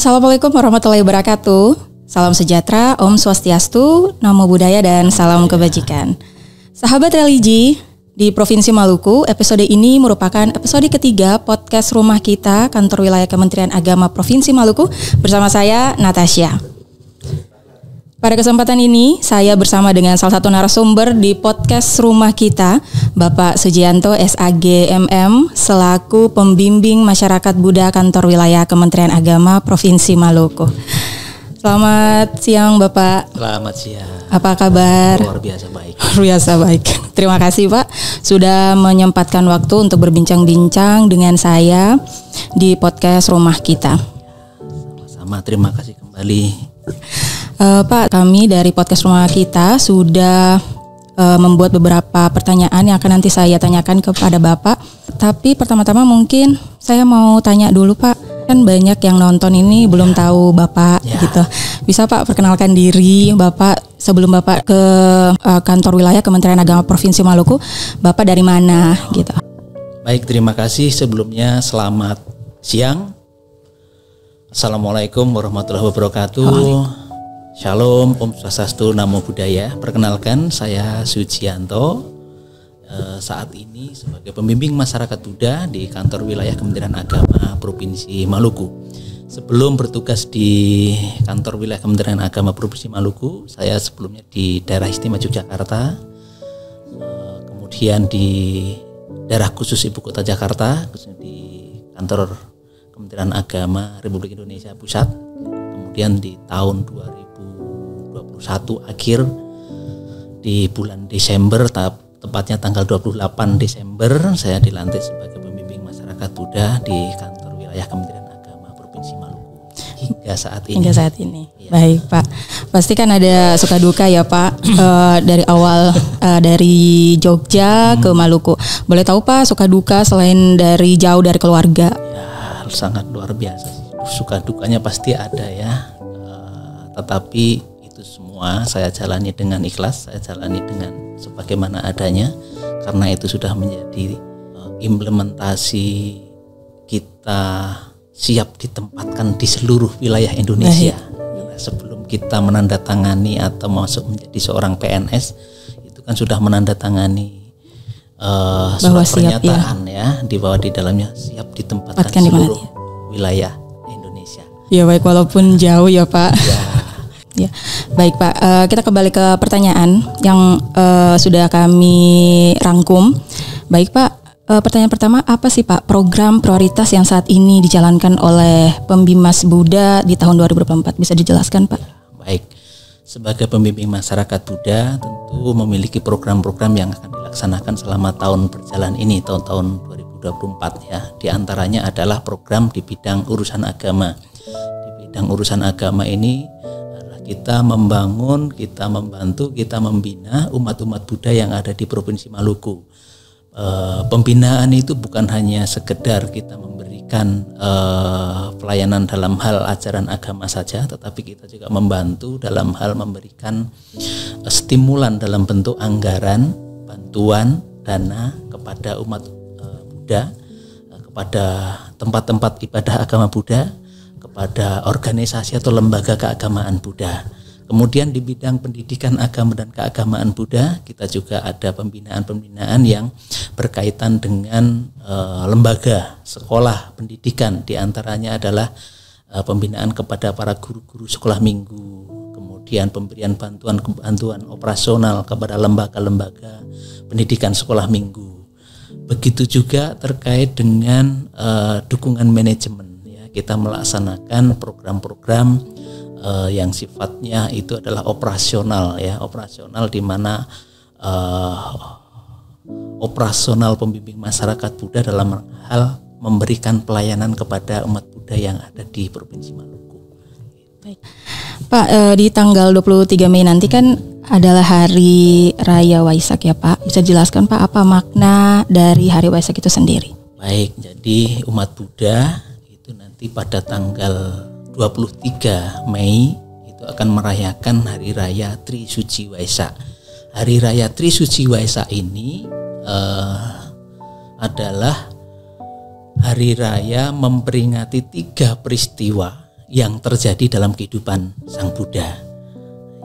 Assalamualaikum warahmatullahi wabarakatuh. Salam sejahtera, Om Swastiastu, Namo Buddhaya, dan salam kebajikan. Sahabat religi di Provinsi Maluku, episode ini merupakan episode ketiga podcast Rumah Kita, Kantor Wilayah Kementerian Agama Provinsi Maluku, bersama saya, Natasha. Pada kesempatan ini, saya bersama dengan salah satu narasumber di podcast Rumah Kita, Bapak Sujianto SAG MM, selaku pembimbing masyarakat Buddha Kantor Wilayah Kementerian Agama Provinsi Maluku. Selamat siang, Bapak. Selamat siang. Apa kabar? Luar biasa baik. Luar biasa baik. Terima kasih, Pak, sudah menyempatkan waktu untuk berbincang-bincang dengan saya di podcast Rumah Kita. Sama-sama, terima kasih kembali. Pak, kami dari podcast Rumah Kita sudah membuat beberapa pertanyaan yang akan nanti saya tanyakan kepada Bapak. Tapi pertama-tama mungkin saya mau tanya dulu, Pak. Kan banyak yang nonton ini belum tahu Bapak gitu. Bisa Pak perkenalkan diri Bapak sebelum Bapak ke kantor wilayah Kementerian Agama Provinsi Maluku. Bapak dari mana gitu. Baik, terima kasih. Sebelumnya selamat siang. Assalamualaikum warahmatullahi wabarakatuh. Shalom, Om Swastiastu, Namo Buddhaya. Perkenalkan, saya Sujianto. Saat ini sebagai pembimbing masyarakat Buddha di kantor wilayah Kementerian Agama Provinsi Maluku. Sebelum bertugas di kantor wilayah Kementerian Agama Provinsi Maluku, saya sebelumnya di daerah istimewa Yogyakarta, kemudian di daerah khusus Ibu Kota Jakarta, khususnya di kantor Kementerian Agama Republik Indonesia Pusat. Kemudian di tahun 2021 akhir di bulan Desember, tepatnya tanggal 28 Desember, saya dilantik sebagai pembimbing masyarakat Buddha di kantor wilayah Kementerian Agama Provinsi Maluku hingga saat ini. Hingga saat ini. Ya. Baik, Pak. Pasti kan ada suka duka ya, Pak, dari awal dari Jogja ke Maluku. Boleh tahu Pak suka duka selain dari jauh dari keluarga? Ya, sangat luar biasa. Suka dukanya pasti ada ya. Tetapi itu semua saya jalani dengan ikhlas, saya jalani dengan sebagaimana adanya, karena itu sudah menjadi implementasi kita siap ditempatkan di seluruh wilayah Indonesia. Karena sebelum kita menandatangani atau masuk menjadi seorang PNS, itu kan sudah menandatangani surat pernyataan ya, di bawah di dalamnya siap ditempatkan di seluruh wilayah Indonesia. Ya baik, walaupun jauh ya Pak. Ya, baik Pak, kita kembali ke pertanyaan yang sudah kami rangkum. Baik Pak, pertanyaan pertama, apa sih Pak program prioritas yang saat ini dijalankan oleh Pembimas Buddha di tahun 2024? Bisa dijelaskan Pak? Baik, sebagai pembimbing masyarakat Buddha tentu memiliki program-program yang akan dilaksanakan selama tahun berjalan ini, tahun-tahun 2024 ya. Di antaranya adalah program di bidang urusan agama. Di bidang urusan agama ini kita membangun, kita membantu, kita membina umat-umat Buddha yang ada di Provinsi Maluku. Pembinaan itu bukan hanya sekedar kita memberikan pelayanan dalam hal ajaran agama saja, tetapi kita juga membantu dalam hal memberikan stimulan dalam bentuk anggaran, bantuan, dana kepada umat Buddha, kepada tempat-tempat ibadah agama Buddha, kepada organisasi atau lembaga keagamaan Buddha. Kemudian di bidang pendidikan agama dan keagamaan Buddha, kita juga ada pembinaan-pembinaan yang berkaitan dengan lembaga, sekolah, pendidikan. Di antaranya adalah pembinaan kepada para guru-guru sekolah minggu, kemudian pemberian bantuan operasional kepada lembaga-lembaga pendidikan sekolah minggu. Begitu juga terkait dengan dukungan manajemen. Kita melaksanakan program-program yang sifatnya itu adalah operasional ya, operasional di mana operasional pembimbing masyarakat Buddha dalam hal memberikan pelayanan kepada umat Buddha yang ada di Provinsi Maluku. Baik. Pak, di tanggal 23 Mei nanti kan adalah Hari Raya Waisak ya Pak. Bisa jelaskan Pak apa makna dari Hari Waisak itu sendiri? Baik, jadi umat Buddha nanti pada tanggal 23 Mei itu akan merayakan Hari Raya Trisuci Waisak. Hari Raya Trisuci Waisak ini adalah hari raya memperingati 3 peristiwa yang terjadi dalam kehidupan Sang Buddha,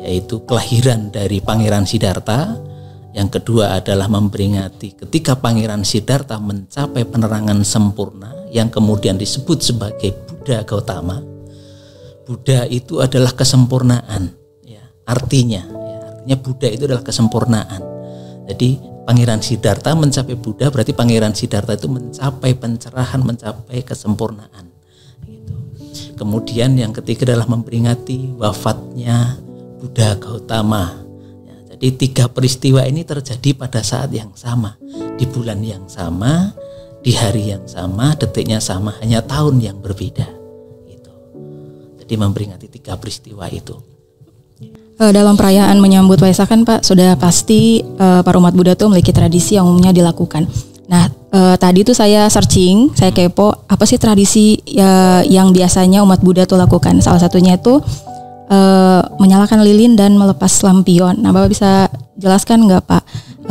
yaitu kelahiran dari Pangeran Siddhartha. Yang kedua adalah memperingati ketika Pangeran Siddhartha mencapai penerangan sempurna yang kemudian disebut sebagai Buddha Gautama. Buddha itu adalah kesempurnaan, ya, artinya Buddha itu adalah kesempurnaan. Jadi Pangeran Siddhartha mencapai Buddha, berarti Pangeran Siddhartha itu mencapai pencerahan, mencapai kesempurnaan. Gitu. Kemudian yang ketiga adalah memperingati wafatnya Buddha Gautama. Ya, jadi 3 peristiwa ini terjadi pada saat yang sama, di bulan yang sama, di hari yang sama, detiknya sama, hanya tahun yang berbeda. Gitu. Jadi memperingati 3 peristiwa itu. Dalam perayaan menyambut Waisak kan Pak, sudah pasti para umat Buddha tuh memiliki tradisi yang umumnya dilakukan. Nah, tadi tuh saya searching, saya kepo, apa sih tradisi yang biasanya umat Buddha tuh lakukan? Salah satunya itu menyalakan lilin dan melepas lampion. Nah, Bapak bisa jelaskan nggak Pak,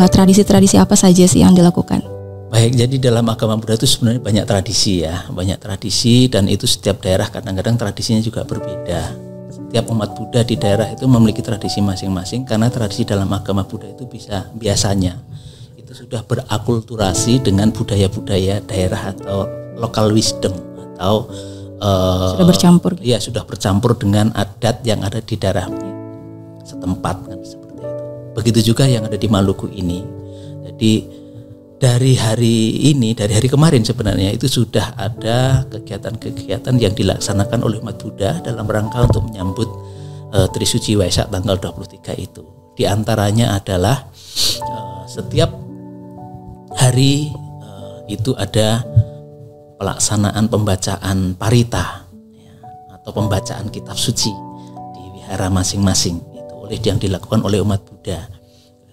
tradisi-tradisi apa saja sih yang dilakukan? Baik, jadi dalam agama Buddha itu sebenarnya banyak tradisi ya, banyak tradisi, dan itu setiap daerah kadang-kadang tradisinya juga berbeda. Setiap umat Buddha di daerah itu memiliki tradisi masing-masing, karena tradisi dalam agama Buddha itu biasanya itu sudah berakulturasi dengan budaya-budaya daerah atau local wisdom atau sudah bercampur. Iya, sudah bercampur dengan adat yang ada di daerah setempat kan, seperti itu. Begitu juga yang ada di Maluku ini. Jadi dari hari kemarin sebenarnya itu sudah ada kegiatan-kegiatan yang dilaksanakan oleh umat Buddha dalam rangka untuk menyambut Trisuci Waisak tanggal 23 itu. Di antaranya adalah setiap hari itu ada pelaksanaan pembacaan parita, ya, atau pembacaan kitab suci di wihara masing-masing itu yang dilakukan oleh umat Buddha.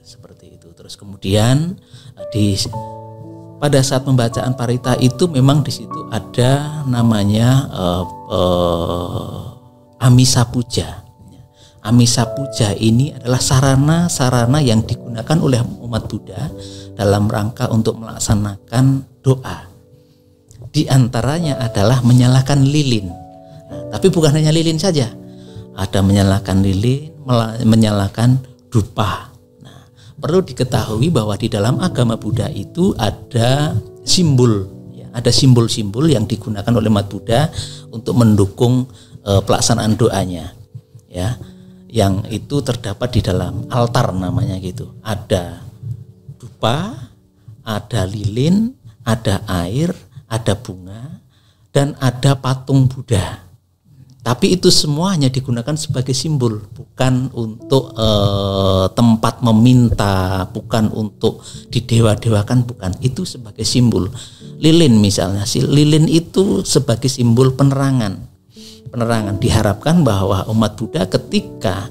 Seperti itu. Terus kemudian pada saat pembacaan parita itu memang di situ ada namanya Amisa Puja. Amisa Puja ini adalah sarana yang digunakan oleh umat Buddha dalam rangka untuk melaksanakan doa. Di antaranya adalah menyalakan lilin. Nah, tapi bukan hanya lilin saja. Ada menyalakan lilin, menyalakan dupa. Perlu diketahui bahwa di dalam agama Buddha itu ada simbol, ya, ada simbol-simbol yang digunakan oleh umat Buddha untuk mendukung pelaksanaan doanya, ya, yang itu terdapat di dalam altar namanya gitu. Ada dupa, ada lilin, ada air, ada bunga, dan ada patung Buddha. Tapi itu semua hanya digunakan sebagai simbol, bukan untuk tempat meminta, bukan untuk didewa-dewakan, bukan. Itu sebagai simbol. Lilin misalnya, lilin itu sebagai simbol penerangan. Diharapkan bahwa umat Buddha ketika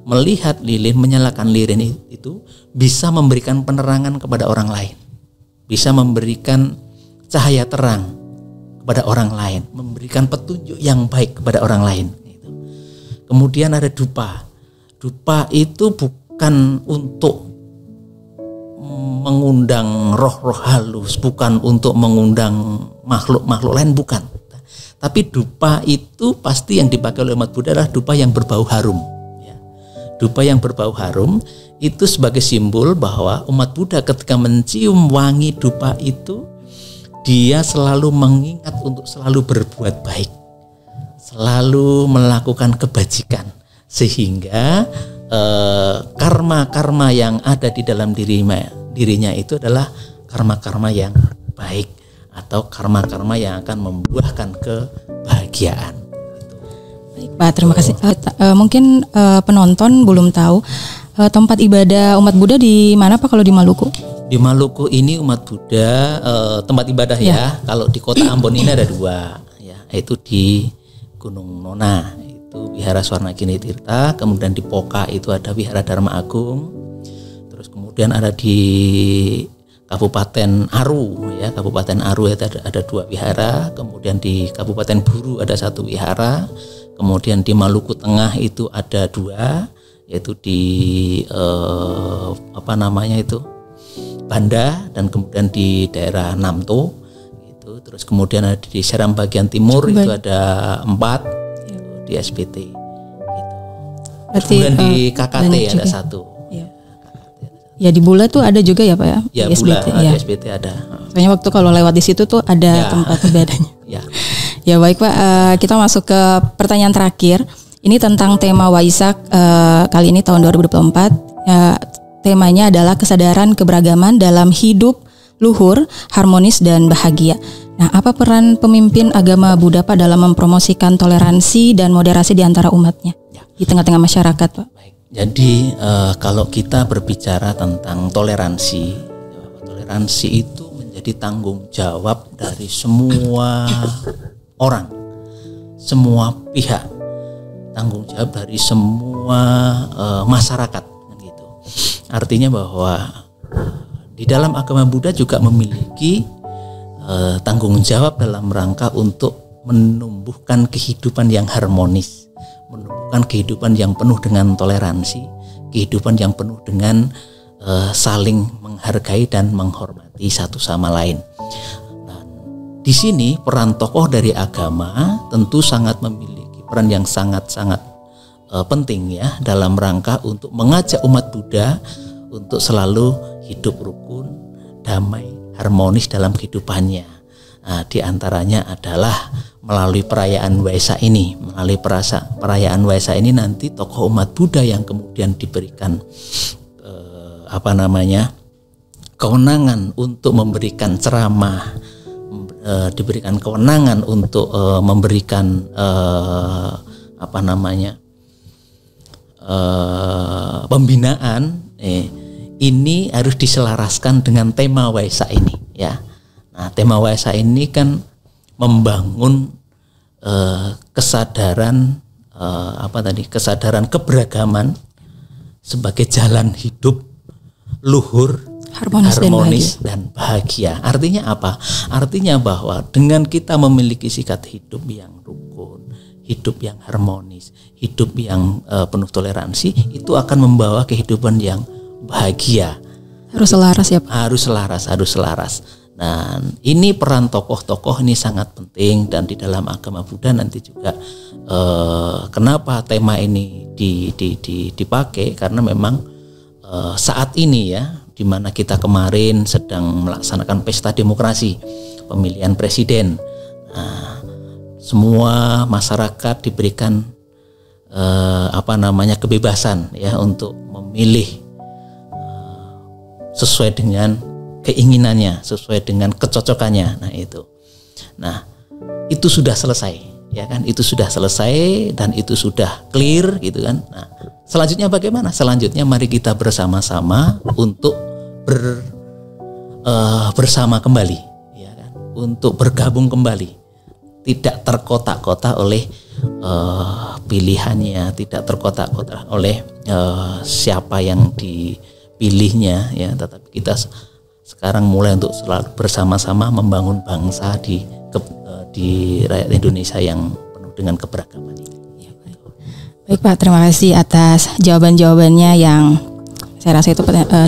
melihat lilin, menyalakan lilin itu bisa memberikan penerangan kepada orang lain, bisa memberikan cahaya terang kepada orang lain, memberikan petunjuk yang baik kepada orang lain. Kemudian ada dupa. Dupa itu bukan untuk mengundang roh-roh halus, bukan untuk mengundang makhluk-makhluk lain, bukan. Tapi dupa itu pasti yang dipakai oleh umat Buddha adalah dupa yang berbau harum. Dupa yang berbau harum itu sebagai simbol bahwa umat Buddha ketika mencium wangi dupa itu, dia selalu mengingat untuk selalu berbuat baik, selalu melakukan kebajikan, sehingga karma-karma yang ada di dalam dirinya itu adalah karma-karma yang baik atau karma-karma yang akan membuahkan kebahagiaan. Baik Pak, terima kasih. Mungkin penonton belum tahu tempat ibadah umat Buddha di mana Pak kalau di Maluku? Di Maluku ini umat Buddha tempat ibadah ya. Kalau di kota Ambon ini ada 2, ya, yaitu di Gunung Nona itu Wihara Swarnagini Tirta, kemudian di Poka itu ada Wihara Dharma Agung, terus kemudian ada di Kabupaten Aru, ya, Kabupaten Aru itu ada 2 wihara, kemudian di Kabupaten Buru ada 1 wihara, kemudian di Maluku Tengah itu ada 2, yaitu di Banda, dan kemudian di daerah Namto gitu. Terus kemudian ada di Seram bagian timur itu ada 4, di SBT gitu. Berarti, kemudian di KKT ada juga. satu. Ya di Bula tuh ada juga ya Pak ya? Ya di Bula, SBT, di SBT ada. Soalnya waktu kalau lewat di situ tuh ada tempat ibadahnya. Ya. Ya baik Pak, kita masuk ke pertanyaan terakhir. Ini tentang tema Waisak kali ini tahun 2024. Temanya adalah kesadaran keberagaman dalam hidup luhur, harmonis dan bahagia. Nah, apa peran pemimpin agama Buddha Pak dalam mempromosikan toleransi dan moderasi di antara umatnya di tengah-tengah masyarakat Pak? Baik. Jadi kalau kita berbicara tentang toleransi itu menjadi tanggung jawab dari semua orang, semua pihak, tanggung jawab dari semua masyarakat, gitu. Artinya bahwa di dalam agama Buddha juga memiliki tanggung jawab dalam rangka untuk menumbuhkan kehidupan yang harmonis, menumbuhkan kehidupan yang penuh dengan toleransi, kehidupan yang penuh dengan saling menghargai dan menghormati satu sama lain. Nah, di sini peran tokoh dari agama tentu sangat memiliki peran yang sangat-sangat penting ya dalam rangka untuk mengajak umat Buddha untuk selalu hidup rukun, damai, harmonis dalam kehidupannya. Nah, di antaranya adalah melalui perayaan Waisak ini. Melalui perayaan Waisak ini nanti tokoh umat Buddha yang kemudian diberikan kewenangan untuk memberikan ceramah, diberikan kewenangan untuk memberikan pembinaan. Ini harus diselaraskan dengan tema Waisak ini ya. Nah, tema Waisak ini kan membangun kesadaran kesadaran keberagaman sebagai jalan hidup luhur, harmonis dan bahagia. Artinya apa? Artinya bahwa dengan kita memiliki sikap hidup yang rukun, hidup yang harmonis, hidup yang penuh toleransi, itu akan membawa kehidupan yang bahagia. Harus selaras ya Pak? Harus selaras. Nah, ini peran tokoh-tokoh ini sangat penting, dan di dalam agama Buddha nanti juga kenapa tema ini dipakai, karena memang saat ini ya, di mana kita kemarin sedang melaksanakan pesta demokrasi, pemilihan presiden. Nah, semua masyarakat diberikan kebebasan ya untuk memilih sesuai dengan keinginannya, sesuai dengan kecocokannya. Nah, itu sudah selesai, ya kan? Itu sudah selesai dan itu sudah clear, gitu kan? Nah, selanjutnya bagaimana? Selanjutnya mari kita bersama-sama untuk bersama kembali, ya kan? Untuk bergabung kembali, tidak terkotak-kotak oleh pilihannya, tidak terkotak-kotak oleh siapa yang dipilihnya, ya. Tetapi kita sekarang mulai untuk selalu bersama-sama membangun bangsa di rakyat Indonesia yang penuh dengan keberagaman ini. Ya, baik Pak, terima kasih atas jawaban-jawabannya yang saya rasa itu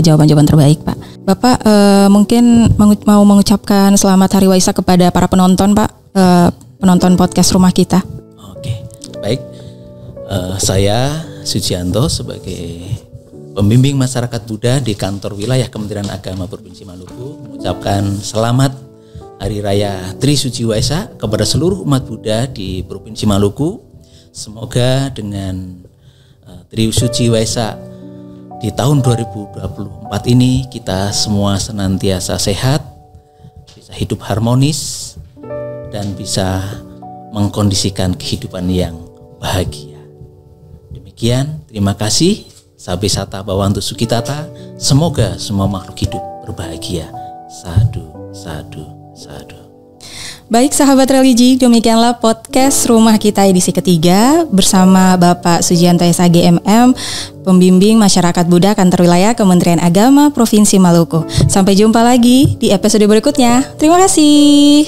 jawaban-jawaban terbaik Pak. Bapak mungkin mau mengucapkan selamat Hari Waisak kepada para penonton Pak, penonton podcast Rumah Kita. Oke, baik. Saya Sujianto sebagai pembimbing masyarakat Buddha di kantor wilayah Kementerian Agama Provinsi Maluku mengucapkan selamat Hari Raya Tri Suci Waisak kepada seluruh umat Buddha di Provinsi Maluku. Semoga dengan Tri Suci Waisak di tahun 2024 ini kita semua senantiasa sehat, bisa hidup harmonis, dan bisa mengkondisikan kehidupan yang bahagia. Demikian, terima kasih. Sabe sata bawantu sukitata. Semoga semua makhluk hidup berbahagia. Sadu, sadu, sadu. Baik sahabat religi, demikianlah podcast Rumah Kita edisi ketiga bersama Bapak Sujianto SAG MM, pembimbing masyarakat Buddha kantor wilayah Kementerian Agama Provinsi Maluku. Sampai jumpa lagi di episode berikutnya. Terima kasih.